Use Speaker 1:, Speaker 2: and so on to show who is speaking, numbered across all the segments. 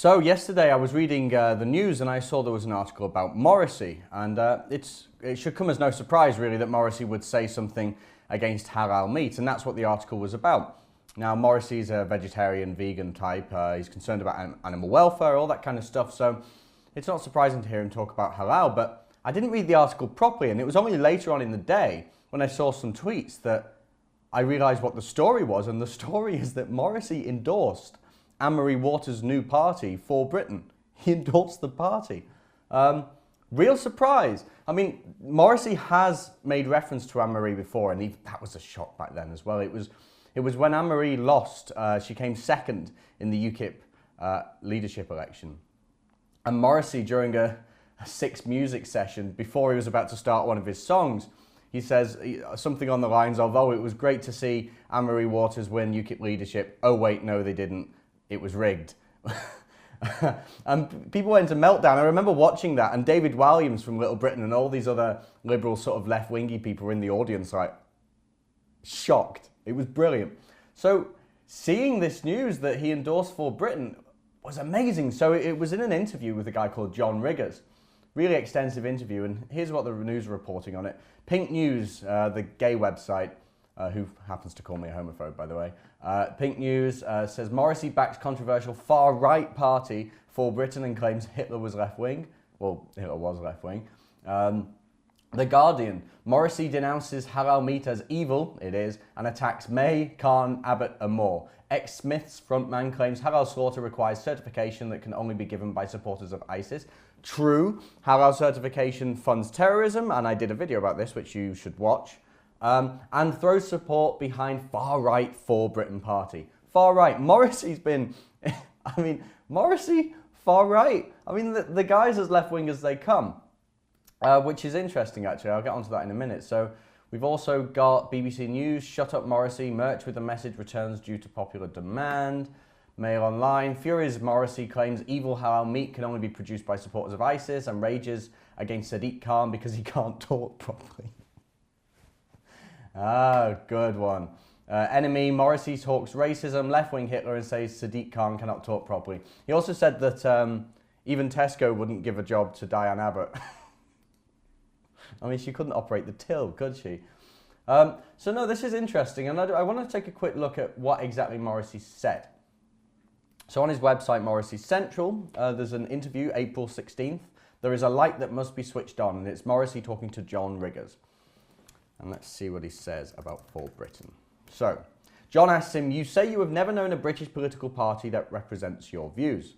Speaker 1: So yesterday I was reading the news and I saw there was an article about Morrissey, and it should come as no surprise really that Morrissey would say something against halal meat, and that's what the article was about. Now Morrissey's a vegetarian, vegan type, he's concerned about animal welfare, all that kind of stuff, so it's not surprising to hear him talk about halal, but I didn't read the article properly, and it was only later on in the day when I saw some tweets that I realised what the story was, and the story is that Morrissey endorsed Anne-Marie Waters' new party, For Britain. He endorsed the party. Real surprise. I mean, Morrissey has made reference to Anne-Marie before, and that was a shock back then as well. It was when Anne-Marie lost, she came second in the UKIP leadership election. And Morrissey, during a Six music session, before he was about to start one of his songs, he says something on the lines of, "Oh, it was great to see Anne-Marie Waters win UKIP leadership. Oh wait, no they didn't. It was rigged." And people went into meltdown. I remember watching that, and David Walliams from Little Britain and all these other liberal sort of left-wingy people were in the audience like shocked. It was brilliant. So seeing this news that he endorsed For Britain was amazing. So it was in an interview with a guy called John Riggers. Really extensive interview, and here's what the news are reporting on it. Pink News, the gay website, who happens to call me a homophobe, by the way. Pink News says Morrissey backs controversial far-right party For Britain and claims Hitler was left-wing. Well, Hitler was left-wing. The Guardian, Morrissey denounces halal meat as evil, it is, and attacks May, Khan, Abbott and more. Ex-Smiths frontman claims halal slaughter requires certification that can only be given by supporters of ISIS. True, halal certification funds terrorism, and I did a video about this, which you should watch. And throws support behind far-right For Britain party. Far-right. Morrissey's been, I mean, Morrissey, far-right. I mean, the guy's as left-wing as they come, which is interesting, actually. I'll get onto that in a minute. So we've also got BBC News, shut up Morrissey, merch with the message returns due to popular demand. Mail Online, furious Morrissey claims evil halal meat can only be produced by supporters of ISIS and rages against Sadiq Khan because he can't talk properly. Ah, good one. Enemy, Morrissey talks racism, left-wing Hitler, and says Sadiq Khan cannot talk properly. He also said that even Tesco wouldn't give a job to Diane Abbott. I mean, she couldn't operate the till, could she? So no, this is interesting, and I want to take a quick look at what exactly Morrissey said. So on his website, Morrissey Central, there's an interview, April 16th. There is a light that must be switched on, and it's Morrissey talking to John Riggers. And let's see what he says about For Britain. So, John asks him, "You say you have never known a British political party that represents your views."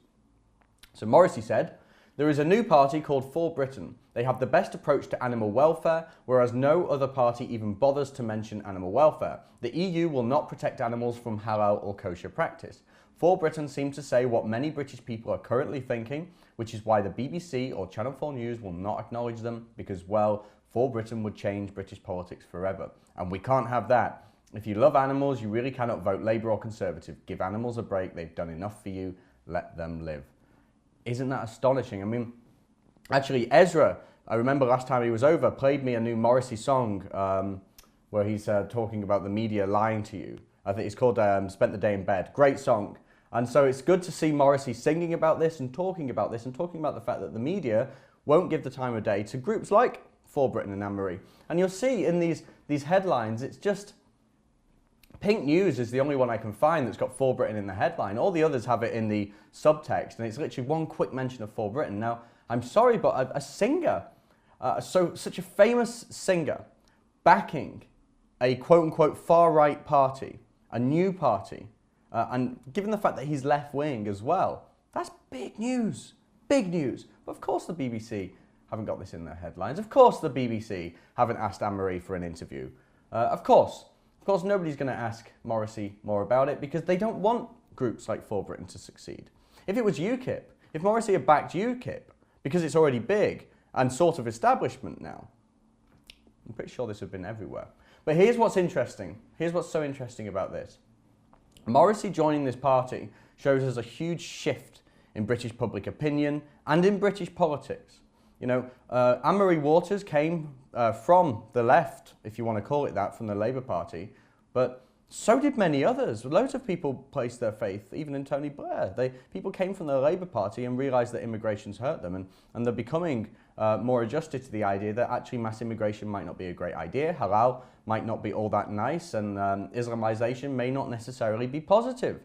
Speaker 1: So Morrissey said, "There is a new party called For Britain. They have the best approach to animal welfare, whereas no other party even bothers to mention animal welfare. The EU will not protect animals from halal or kosher practice. For Britain seems to say what many British people are currently thinking, which is why the BBC or Channel 4 News will not acknowledge them, because, well, For Britain would change British politics forever. And we can't have that. If you love animals, you really cannot vote Labour or Conservative. Give animals a break. They've done enough for you. Let them live." Isn't that astonishing? I mean, actually, Ezra, I remember last time he was over, played me a new Morrissey song where he's talking about the media lying to you. I think it's called Spent the Day in Bed. Great song. And so it's good to see Morrissey singing about this and talking about this and talking about the fact that the media won't give the time of day to groups like For Britain and Anne-Marie. And you'll see in these headlines, it's just, Pink News is the only one I can find that's got For Britain in the headline. All the others have it in the subtext, and it's literally one quick mention of For Britain. Now, I'm sorry, but a singer, such a famous singer, backing a quote-unquote far-right party, a new party, and given the fact that he's left-wing as well, that's big news, big news. But of course the BBC haven't got this in their headlines. Of course the BBC haven't asked Anne-Marie for an interview. Of course nobody's going to ask Morrissey more about it because they don't want groups like For Britain to succeed. If it was UKIP, if Morrissey had backed UKIP, because it's already big and sort of establishment now, I'm pretty sure this would have been everywhere. But here's what's interesting. Here's what's so interesting about this. Morrissey joining this party shows us a huge shift in British public opinion and in British politics. You know, Anne-Marie Waters came from the left, if you want to call it that, from the Labour Party, but So did many others. Loads of people placed their faith, even in Tony Blair. People came from the Labour Party and realised that immigration's hurt them, and they're becoming more adjusted to the idea that actually mass immigration might not be a great idea, halal might not be all that nice, and Islamisation may not necessarily be positive.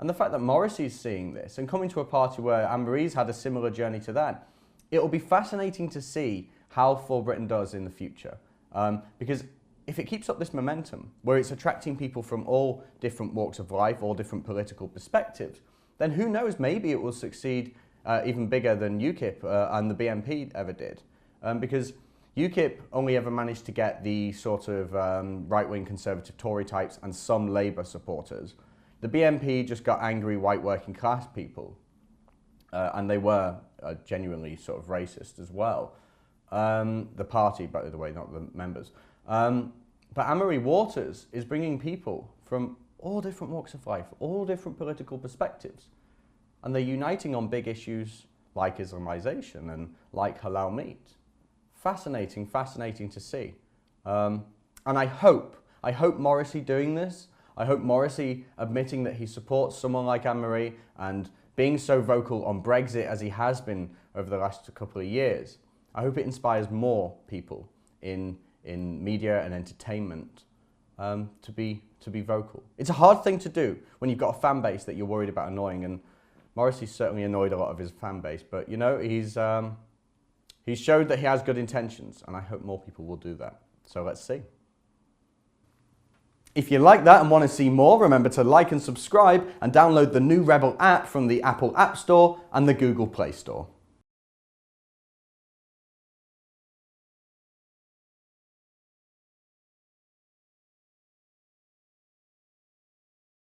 Speaker 1: And the fact that Morrissey's seeing this and coming to a party where Anne-Marie's had a similar journey to that, it will be fascinating to see how For Britain does in the future. Because if it keeps up this momentum, where it's attracting people from all different walks of life, all different political perspectives, then who knows, maybe it will succeed even bigger than UKIP and the BNP ever did. Because UKIP only ever managed to get the sort of right-wing conservative Tory types and some Labour supporters. The BNP just got angry white working class people, and they were genuinely sort of racist as well. The party, by the way, not the members. But Anne-Marie Waters is bringing people from all different walks of life, all different political perspectives, and they're uniting on big issues like Islamisation and like halal meat. Fascinating, fascinating to see. And I hope Morrissey doing this, I hope Morrissey admitting that he supports someone like Anne-Marie and being so vocal on Brexit as he has been over the last couple of years, I hope it inspires more people in media and entertainment to be vocal. It's a hard thing to do when you've got a fan base that you're worried about annoying, and Morrissey's certainly annoyed a lot of his fan base, but you know, he's showed that he has good intentions, and I hope more people will do that. So let's see. If you like that and want to see more, remember to like and subscribe and download the new Rebel app from the Apple App Store and the Google Play Store.